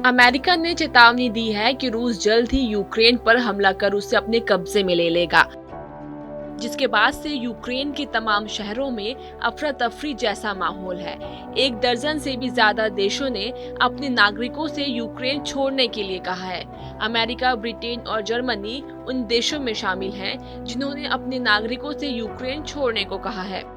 America ने चेतावनी दी है कि रूस जल्द ही यूक्रेन पर हमला कर उसे अपने कब्जे में ले लेगा, जिसके बाद से यूक्रेन के तमाम शहरों में अफरा तफरी जैसा माहौल है। 1 दर्जन से भी ज्यादा देशों ने अपने नागरिकों से यूक्रेन छोड़ने के लिए कहा है। अमेरिका, ब्रिटेन और जर्मनी उन देशों में शामिल हैं जिन्होंने अपने नागरिकों से यूक्रेन छोड़ने को कहा है।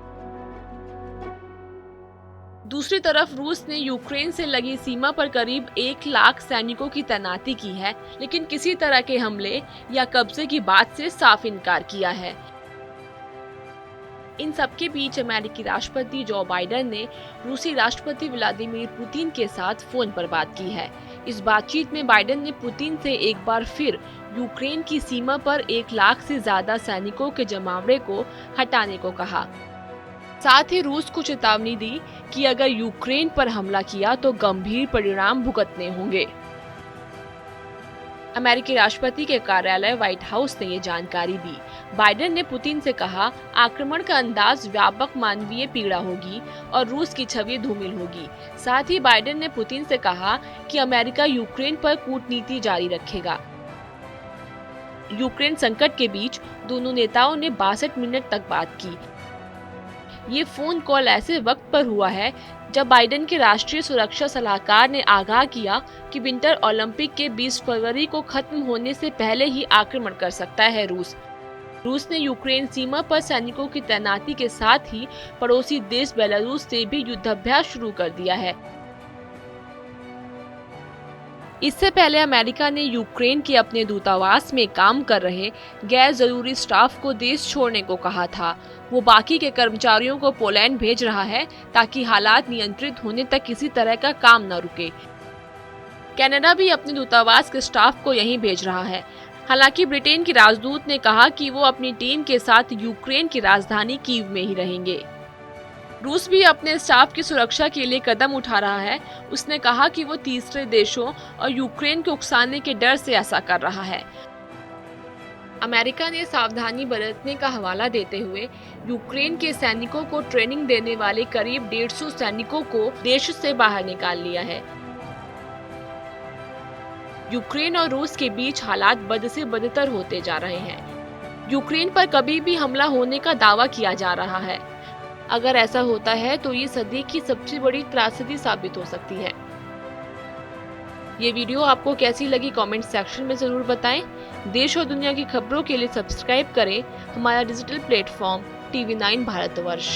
दूसरी तरफ रूस ने यूक्रेन से लगी सीमा पर करीब 1 लाख सैनिकों की तैनाती की है, लेकिन किसी तरह के हमले या कब्जे की बात से साफ इनकार किया है। इन सबके बीच अमेरिकी राष्ट्रपति जो बाइडेन ने रूसी राष्ट्रपति व्लादिमीर पुतिन के साथ फोन पर बात की है। इस बातचीत में बाइडेन ने पुतिन से एक बार फिर यूक्रेन की सीमा पर 1 लाख से ज्यादा सैनिकों के जमावड़े को हटाने को कहा। साथ ही रूस को चेतावनी दी कि अगर यूक्रेन पर हमला किया तो गंभीर परिणाम भुगतने होंगे। अमेरिकी राष्ट्रपति के कार्यालय व्हाइट हाउस ने ये जानकारी दी। बाइडेन ने पुतिन से कहा, आक्रमण का अंदाज व्यापक मानवीय पीड़ा होगी और रूस की छवि धूमिल होगी। साथ ही बाइडेन ने पुतिन से कहा कि अमेरिका यूक्रेन पर कूटनीति जारी रखेगा। यूक्रेन संकट के बीच दोनों नेताओं ने 62 मिनट तक बात की। ये फोन कॉल ऐसे वक्त पर हुआ है जब बाइडेन के राष्ट्रीय सुरक्षा सलाहकार ने आगाह किया कि विंटर ओलंपिक के 20 फरवरी को खत्म होने से पहले ही आक्रमण कर सकता है रूस। रूस ने यूक्रेन सीमा पर सैनिकों की तैनाती के साथ ही पड़ोसी देश बेलारूस से भी युद्धाभ्यास शुरू कर दिया है। इससे पहले अमेरिका ने यूक्रेन के अपने दूतावास में काम कर रहे गैर जरूरी स्टाफ को देश छोड़ने को कहा था। वो बाकी के कर्मचारियों को पोलैंड भेज रहा है ताकि हालात नियंत्रित होने तक किसी तरह का काम न रुके। कनाडा भी अपने दूतावास के स्टाफ को यहीं भेज रहा है। हालांकि ब्रिटेन की राजदूत ने कहा कि वो अपनी टीम के साथ यूक्रेन की राजधानी कीव में ही रहेंगे। रूस भी अपने स्टाफ की सुरक्षा के लिए कदम उठा रहा है। उसने कहा कि वो तीसरे देशों और यूक्रेन को उकसाने के डर से ऐसा कर रहा है। अमेरिका ने सावधानी बरतने का हवाला देते हुए यूक्रेन के सैनिकों को ट्रेनिंग देने वाले करीब 150 सैनिकों को देश से बाहर निकाल लिया है। यूक्रेन और रूस के बीच हालात बद से बदतर होते जा रहे हैं। यूक्रेन पर कभी भी हमला होने का दावा किया जा रहा है। अगर ऐसा होता है तो ये सदी की सबसे बड़ी त्रासदी साबित हो सकती है। ये वीडियो आपको कैसी लगी कमेंट सेक्शन में जरूर बताएं। देश और दुनिया की खबरों के लिए सब्सक्राइब करें हमारा डिजिटल प्लेटफॉर्म TV9 भारतवर्ष।